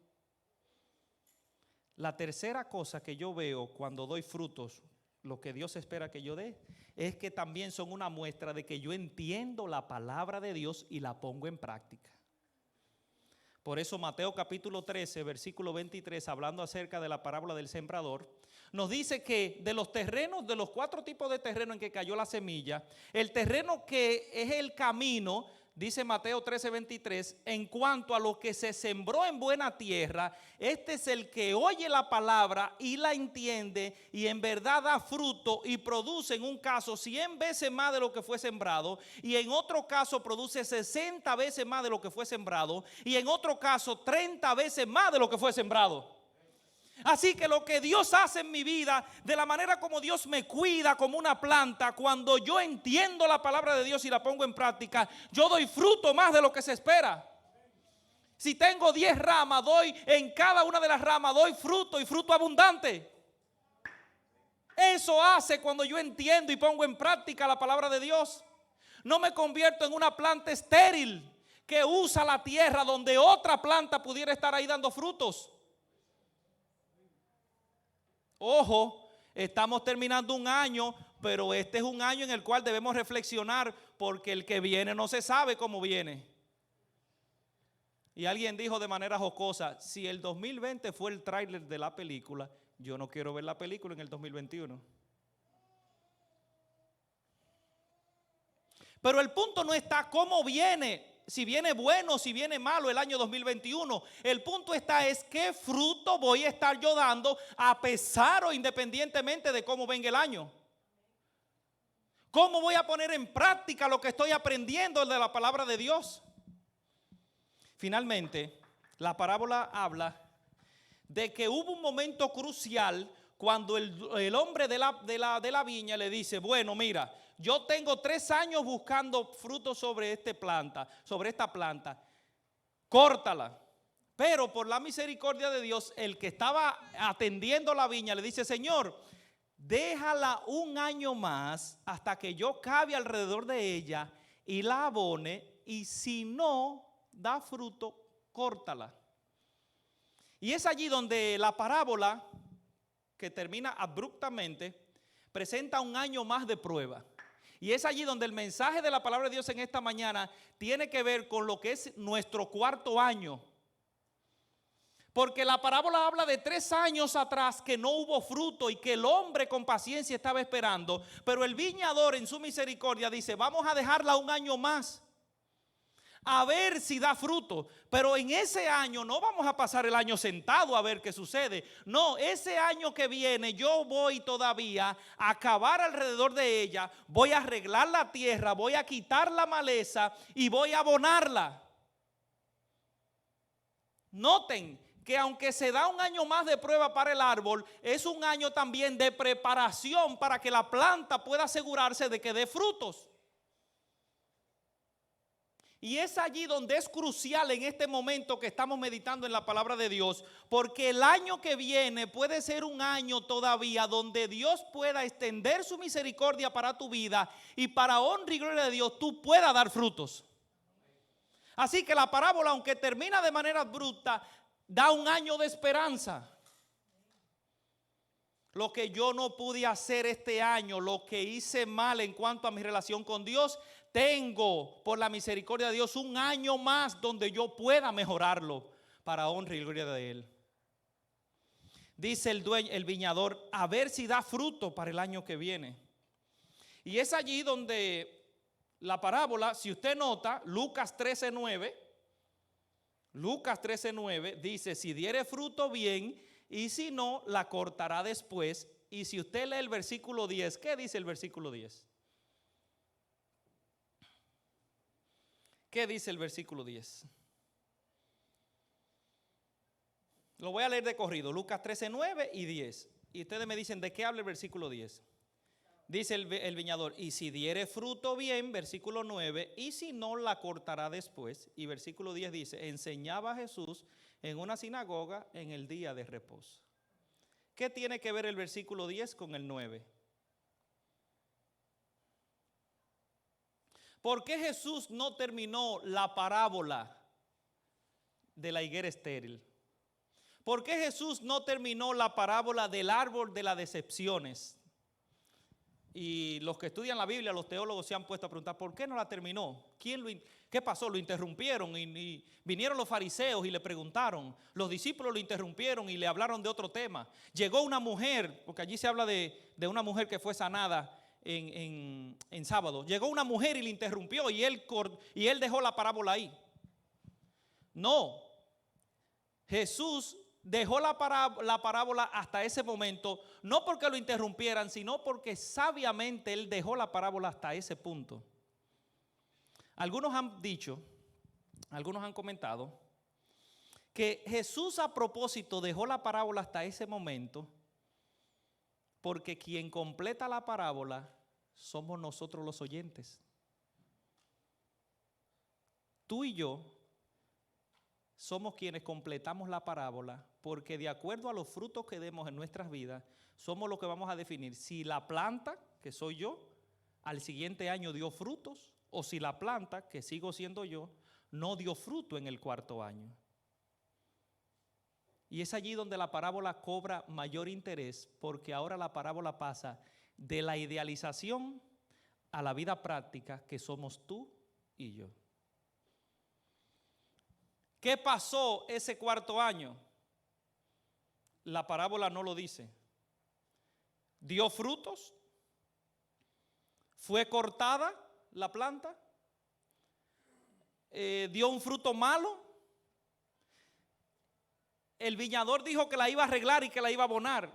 La tercera cosa que yo veo cuando doy frutos, lo que Dios espera que yo dé, es que también son una muestra de que yo entiendo la palabra de Dios y la pongo en práctica. Por eso Mateo capítulo 13, versículo 23, hablando acerca de la parábola del sembrador, nos dice que de los terrenos, de los 4 tipos de terreno en que cayó la semilla, el terreno que es el camino, dice Mateo 13:23, en cuanto a lo que se sembró en buena tierra, este es el que oye la palabra y la entiende y en verdad da fruto y produce en un caso 100 veces más de lo que fue sembrado, y en otro caso produce 60 veces más de lo que fue sembrado, y en otro caso 30 veces más de lo que fue sembrado. Así que lo que Dios hace en mi vida, de la manera como Dios me cuida como una planta, cuando yo entiendo la palabra de Dios y la pongo en práctica, yo doy fruto más de lo que se espera. Si tengo 10 ramas, doy en cada una de las ramas, doy fruto y fruto abundante. Eso hace cuando yo entiendo y pongo en práctica la palabra de Dios. No me convierto en una planta estéril que usa la tierra donde otra planta pudiera estar ahí dando frutos. Ojo, estamos terminando un año, pero este es un año en el cual debemos reflexionar, porque el que viene no se sabe cómo viene. Y alguien dijo de manera jocosa, si el 2020 fue el tráiler de la película, yo no quiero ver la película en el 2021. Pero el punto no está cómo viene, si viene bueno, si viene malo el año 2021. El punto está es qué fruto voy a estar yo dando a pesar o independientemente de cómo venga el año. ¿Cómo voy a poner en práctica lo que estoy aprendiendo de la palabra de Dios? Finalmente, la parábola habla de que hubo un momento crucial cuando el hombre de la viña le dice, bueno, mira, yo tengo 3 años buscando frutos sobre esta planta, córtala. Pero por la misericordia de Dios, el que estaba atendiendo la viña le dice, Señor, déjala un año más hasta que yo cabe alrededor de ella y la abone, y si no da fruto, córtala. Y es allí donde la parábola, que termina abruptamente, presenta un año más de prueba. Y es allí donde el mensaje de la palabra de Dios en esta mañana tiene que ver con lo que es nuestro 4º año. Porque la parábola habla de 3 años atrás que no hubo fruto y que el hombre con paciencia estaba esperando. Pero el viñador en su misericordia dice, vamos a dejarla un año más, a ver si da fruto. Pero en ese año no vamos a pasar el año sentado a ver qué sucede. No, ese año que viene yo voy todavía a cavar alrededor de ella, voy a arreglar la tierra, voy a quitar la maleza y voy a abonarla. Noten que aunque se da un año más de prueba para el árbol, es un año también de preparación para que la planta pueda asegurarse de que dé frutos. Y es allí donde es crucial en este momento que estamos meditando en la palabra de Dios, porque el año que viene puede ser un año todavía donde Dios pueda extender su misericordia para tu vida y para honra y gloria de Dios tú puedas dar frutos. Así que la parábola, aunque termina de manera abrupta, da un año de esperanza. Lo que yo no pude hacer este año, lo que hice mal en cuanto a mi relación con Dios, tengo por la misericordia de Dios un año más donde yo pueda mejorarlo para honra y gloria de Él. Dice el viñador, a ver si da fruto para el año que viene. Y es allí donde la parábola, si usted nota, Lucas 13:9 dice, si diere fruto bien, y si no, la cortará después. Y si usted lee el versículo 10, ¿qué dice el versículo 10? ¿Qué dice el versículo 10? Lo voy a leer de corrido, Lucas 13:9 y 10. Y ustedes me dicen, ¿de qué habla el versículo 10? Dice el viñador, y si diere fruto bien, versículo 9, y si no, la cortará después. Y versículo 10 dice, enseñaba Jesús en una sinagoga en el día de reposo. ¿Qué tiene que ver el versículo 10 con el 9? ¿Por qué Jesús no terminó la parábola de la higuera estéril? ¿Por qué Jesús no terminó la parábola del árbol de las decepciones? Y los que estudian la Biblia, los teólogos se han puesto a preguntar, ¿por qué no la terminó? ¿Qué pasó? Lo interrumpieron y vinieron los fariseos y le preguntaron. Los discípulos lo interrumpieron y le hablaron de otro tema. Llegó una mujer, porque allí se habla de una mujer que fue sanada, en sábado. Llegó una mujer y le interrumpió y él dejó la parábola ahí. No, Jesús dejó la parábola hasta ese momento, no porque lo interrumpieran, sino porque sabiamente él dejó la parábola hasta ese punto. Algunos han comentado que Jesús a propósito dejó la parábola hasta ese momento porque quien completa la parábola somos nosotros los oyentes. Tú y yo somos quienes completamos la parábola porque de acuerdo a los frutos que demos en nuestras vidas, somos los que vamos a definir si la planta, que soy yo, al siguiente año dio frutos o si la planta, que sigo siendo yo, no dio fruto en el cuarto año. Y es allí donde la parábola cobra mayor interés porque ahora la parábola pasa de la idealización a la vida práctica que somos tú y yo. ¿Qué pasó ese cuarto año? La parábola no lo dice. ¿Dio frutos? ¿Fue cortada la planta? ¿Dio un fruto malo? El viñador dijo que la iba a arreglar y que la iba a abonar.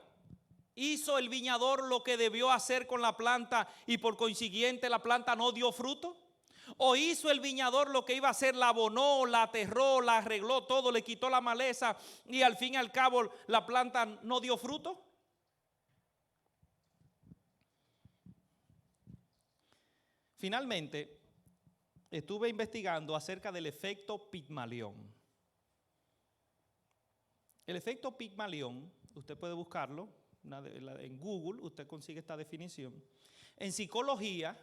¿Hizo el viñador lo que debió hacer con la planta y por consiguiente la planta no dio fruto? ¿O hizo el viñador lo que iba a hacer? La abonó, la aterró, la arregló todo, le quitó la maleza y al fin y al cabo la planta no dio fruto. Finalmente, estuve investigando acerca del efecto Pigmalión. El efecto Pigmalión, usted puede buscarlo en Google, usted consigue esta definición. En psicología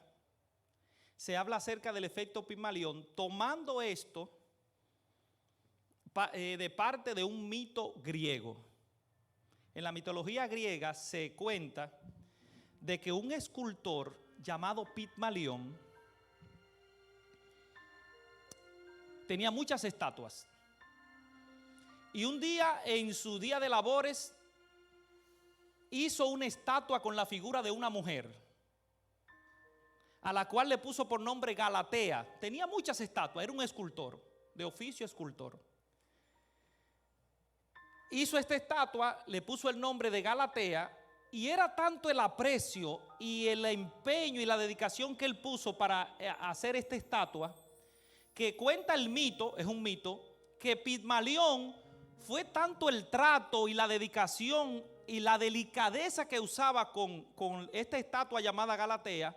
se habla acerca del efecto Pigmalión, tomando esto de parte de un mito griego. En la mitología griega se cuenta de que un escultor llamado Pigmalión tenía muchas estatuas. Y un día en su día de labores hizo una estatua con la figura de una mujer, a la cual le puso por nombre Galatea. Tenía muchas estatuas, era un escultor, de oficio escultor. Hizo esta estatua, le puso el nombre de Galatea, y era tanto el aprecio y el empeño y la dedicación que él puso para hacer esta estatua, que cuenta el mito, es un mito, que Pigmalión fue tanto el trato y la dedicación y la delicadeza que usaba con esta estatua llamada Galatea,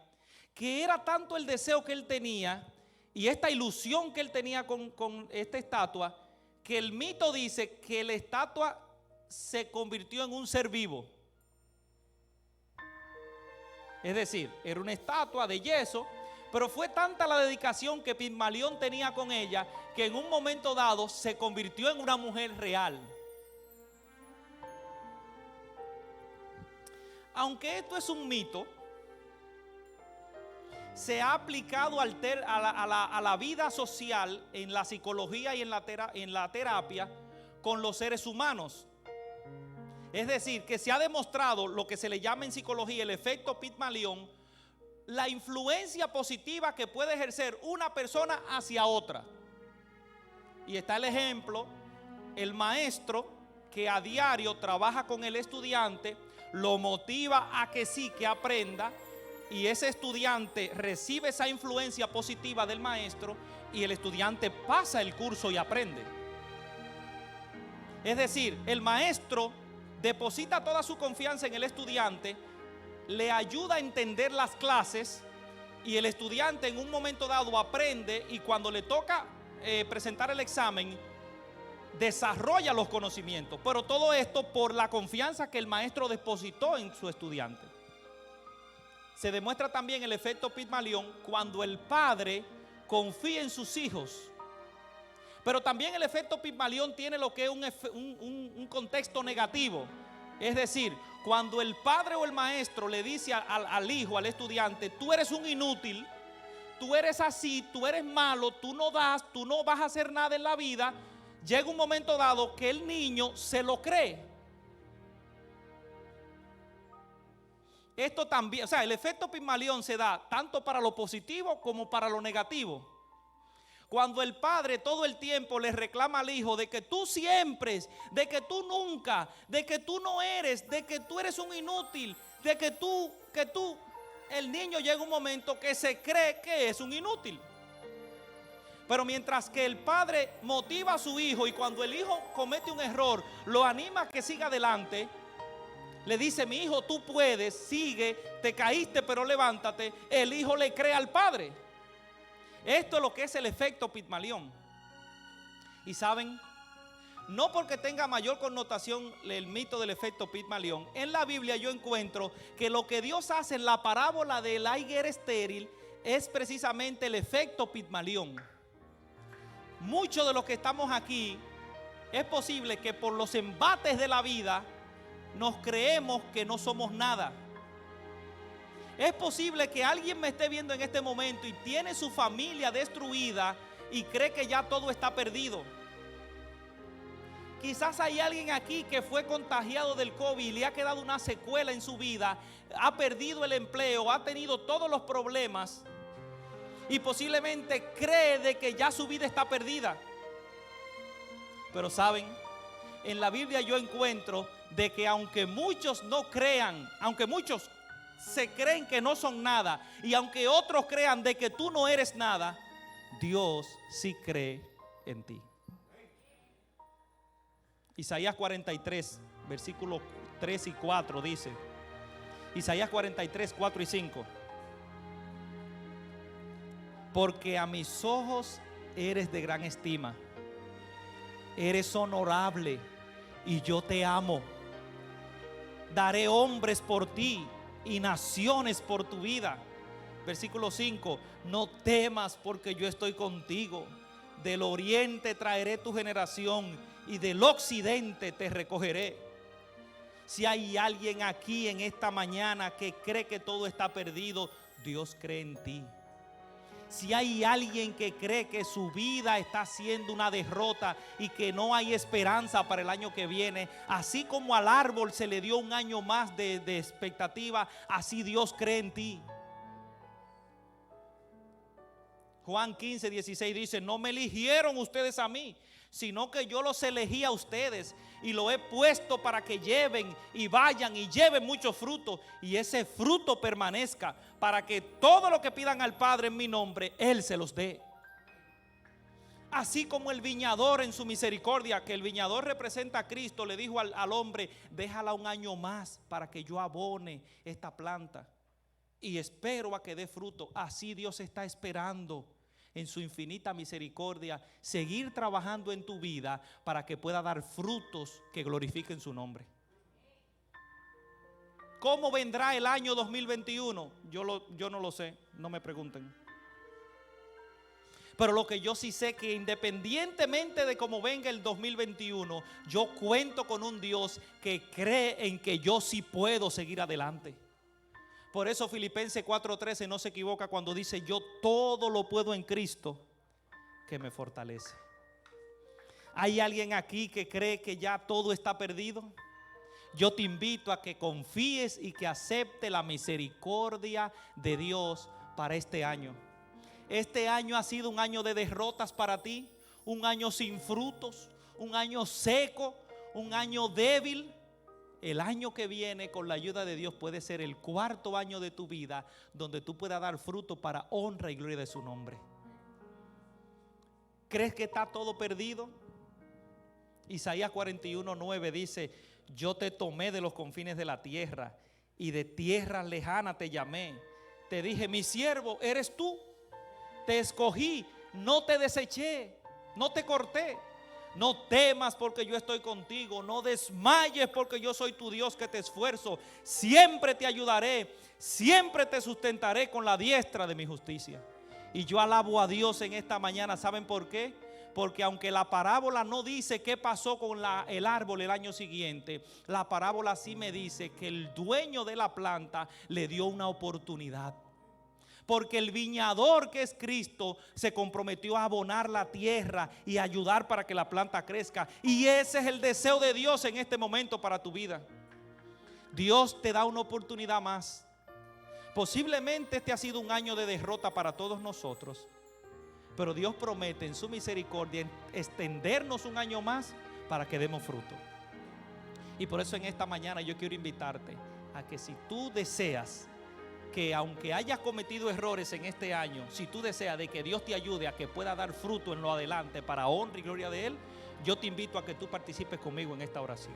que era tanto el deseo que él tenía y esta ilusión que él tenía con esta estatua, que el mito dice que la estatua se convirtió en un ser vivo. Es decir, era una estatua de yeso, pero fue tanta la dedicación que Pigmalión tenía con ella que en un momento dado se convirtió en una mujer real. Aunque esto es un mito, se ha aplicado a la vida social en la psicología y en la terapia con los seres humanos. Es decir, que se ha demostrado lo que se le llama en psicología el efecto Pigmalión, la influencia positiva que puede ejercer una persona hacia otra. Y está el ejemplo, el maestro que a diario trabaja con el estudiante, lo motiva a que sí, que aprenda, y ese estudiante recibe esa influencia positiva del maestro y el estudiante pasa el curso y aprende. Es decir, el maestro deposita toda su confianza en el estudiante, le ayuda a entender las clases y el estudiante en un momento dado aprende y cuando le toca presentar el examen desarrolla los conocimientos, pero todo esto por la confianza que el maestro depositó en su estudiante. Se demuestra también el efecto Pigmalión cuando el padre confía en sus hijos. Pero también el efecto Pigmalión tiene lo que es un contexto negativo. Es decir, cuando el padre o el maestro le dice al hijo, al estudiante, tú eres un inútil, tú eres así, tú eres malo, tú no vas a hacer nada en la vida, llega un momento dado que el niño se lo cree. esto también, o sea, el efecto Pigmalión se da tanto para lo positivo como para lo negativo. Cuando el padre todo el tiempo le reclama al hijo de que tú siempre, de que tú nunca, de que tú no eres, de que tú eres un inútil, de que tú, el niño llega un momento que se cree que es un inútil. Pero mientras que el padre motiva a su hijo y cuando el hijo comete un error, lo anima a que siga adelante, le dice: mi hijo, tú puedes, sigue, te caíste pero levántate. El hijo le cree al padre. Esto es lo que es el efecto Pigmalión. Y saben, no porque tenga mayor connotación el mito del efecto Pigmalión, en la Biblia yo encuentro que lo que Dios hace en la parábola de la higuera estéril es precisamente el efecto Pigmalión. Muchos de los que estamos aquí, es posible que por los embates de la vida nos creemos que no somos nada. Es posible que alguien me esté viendo en este momento y tiene su familia destruida y cree que ya todo está perdido. Quizás hay alguien aquí que fue contagiado del COVID y le ha quedado una secuela en su vida, ha perdido el empleo, ha tenido todos los problemas y posiblemente cree de que ya su vida está perdida. Pero saben, en la Biblia yo encuentro de que aunque muchos no crean, aunque muchos se creen que no son nada, y aunque otros crean de que tú no eres nada, Dios sí cree en ti. Isaías 43, versículos 3 y 4 dice, Isaías 43, 4 y 5: porque a mis ojos eres de gran estima, eres honorable y yo te amo. Daré hombres por ti y naciones por tu vida. Versículo 5: no temas porque yo estoy contigo. Del oriente traeré tu generación y del occidente te recogeré. Si hay alguien aquí en esta mañana que cree que todo está perdido, Dios cree en ti. Si hay alguien que cree que su vida está siendo una derrota y que no hay esperanza para el año que viene, así como al árbol se le dio un año más de expectativa, así Dios cree en ti. Juan 15, 16 dice: no me eligieron ustedes a mí, sino que yo los elegí a ustedes y lo he puesto para que lleven y vayan y lleven mucho fruto y ese fruto permanezca, para que todo lo que pidan al Padre en mi nombre, Él se los dé. Así como el viñador en su misericordia, que el viñador representa a Cristo, le dijo al hombre: déjala un año más para que yo abone esta planta y espero a que dé fruto. Así Dios está esperando en su infinita misericordia seguir trabajando en tu vida para que pueda dar frutos que glorifiquen su nombre. ¿Cómo vendrá el año 2021? Yo no lo sé, no me pregunten. Pero lo que yo sí sé, que independientemente de cómo venga el 2021, yo cuento con un Dios que cree en que yo sí puedo seguir adelante. Por eso Filipenses 4:13 no se equivoca cuando dice: yo todo lo puedo en Cristo que me fortalece. ¿Hay alguien aquí que cree que ya todo está perdido? Yo te invito a que confíes y que acepte la misericordia de Dios para este año. Este año ha sido un año de derrotas para ti, un año sin frutos, un año seco, un año débil. El año que viene, con la ayuda de Dios, puede ser el cuarto año de tu vida donde tú puedas dar fruto para honra y gloria de su nombre. ¿Crees que está todo perdido? Isaías 41:9 dice: yo te tomé de los confines de la tierra y de tierra lejana te llamé. Te dije: mi siervo eres tú. Te escogí, no te deseché, no te corté. No temas porque yo estoy contigo, no desmayes porque yo soy tu Dios que te esfuerzo. Siempre te ayudaré, siempre te sustentaré con la diestra de mi justicia. Y yo alabo a Dios en esta mañana. ¿Saben por qué? Porque aunque la parábola no dice qué pasó con el árbol el año siguiente, la parábola sí me dice que el dueño de la planta le dio una oportunidad. Porque el viñador, que es Cristo, se comprometió a abonar la tierra y ayudar para que la planta crezca. Y ese es el deseo de Dios en este momento para tu vida. Dios te da una oportunidad más. Posiblemente este ha sido un año de derrota para todos nosotros, pero Dios promete en su misericordia extendernos un año más para que demos fruto. Y por eso en esta mañana yo quiero invitarte a que si tú deseas que, aunque hayas cometido errores en este año, si tú deseas de que Dios te ayude a que pueda dar fruto en lo adelante para honra y gloria de Él, yo te invito a que tú participes conmigo en esta oración.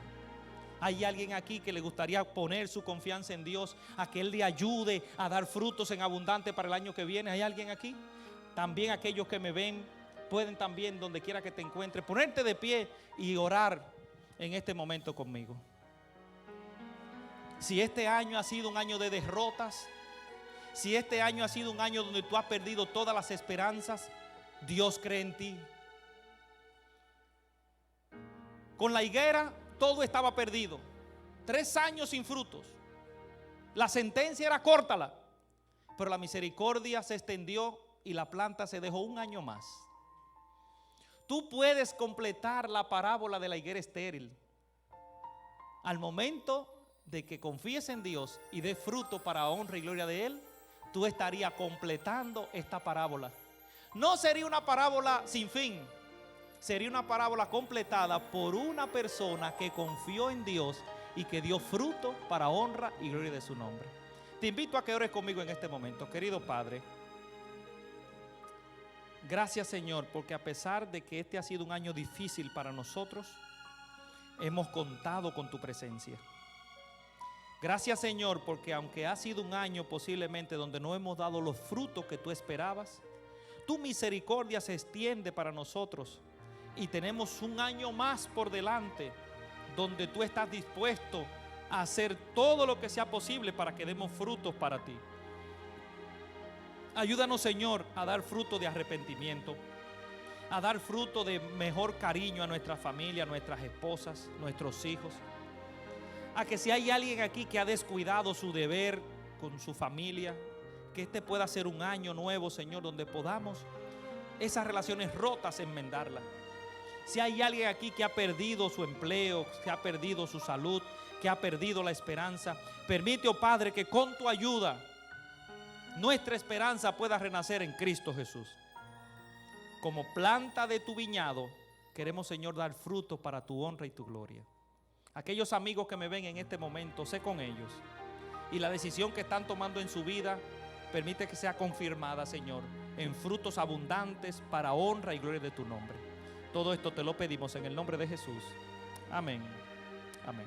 ¿Hay alguien aquí que le gustaría poner su confianza en Dios, a que Él le ayude a dar frutos en abundante para el año que viene? ¿Hay alguien aquí? También aquellos que me ven pueden también, donde quiera que te encuentres, ponerte de pie y orar en este momento conmigo. Si este año ha sido un año de derrotas, si este año ha sido un año donde tú has perdido todas las esperanzas, Dios cree en ti. Con la higuera todo estaba perdido. 3 años sin frutos. La sentencia era córtala, pero la misericordia se extendió y la planta se dejó un año más. Tú puedes completar la parábola de la higuera estéril. Al momento de que confíes en Dios y des fruto para honra y gloria de Él, tú estarías completando esta parábola. No sería una parábola sin fin, sería una parábola completada por una persona que confió en Dios y que dio fruto para honra y gloria de su nombre. Te invito a que ores conmigo en este momento. Querido Padre, gracias Señor, porque a pesar de que este ha sido un año difícil para nosotros, hemos contado con tu presencia. Gracias Señor, porque aunque ha sido un año posiblemente donde no hemos dado los frutos que tú esperabas, tu misericordia se extiende para nosotros y tenemos un año más por delante donde tú estás dispuesto a hacer todo lo que sea posible para que demos frutos para ti. Ayúdanos Señor a dar fruto de arrepentimiento, a dar fruto de mejor cariño a nuestra familia, a nuestras esposas, nuestros hijos. A que si hay alguien aquí que ha descuidado su deber con su familia, que este pueda ser un año nuevo, Señor, donde podamos esas relaciones rotas enmendarlas. Si hay alguien aquí que ha perdido su empleo, que ha perdido su salud, que ha perdido la esperanza, permite, oh Padre, que con tu ayuda nuestra esperanza pueda renacer en Cristo Jesús. Como planta de tu viñado, queremos, Señor, dar fruto para tu honra y tu gloria. Aquellos amigos que me ven en este momento, sé con ellos. Y la decisión que están tomando en su vida, permite que sea confirmada, Señor, en frutos abundantes para honra y gloria de tu nombre. Todo esto te lo pedimos en el nombre de Jesús. Amén. Amén.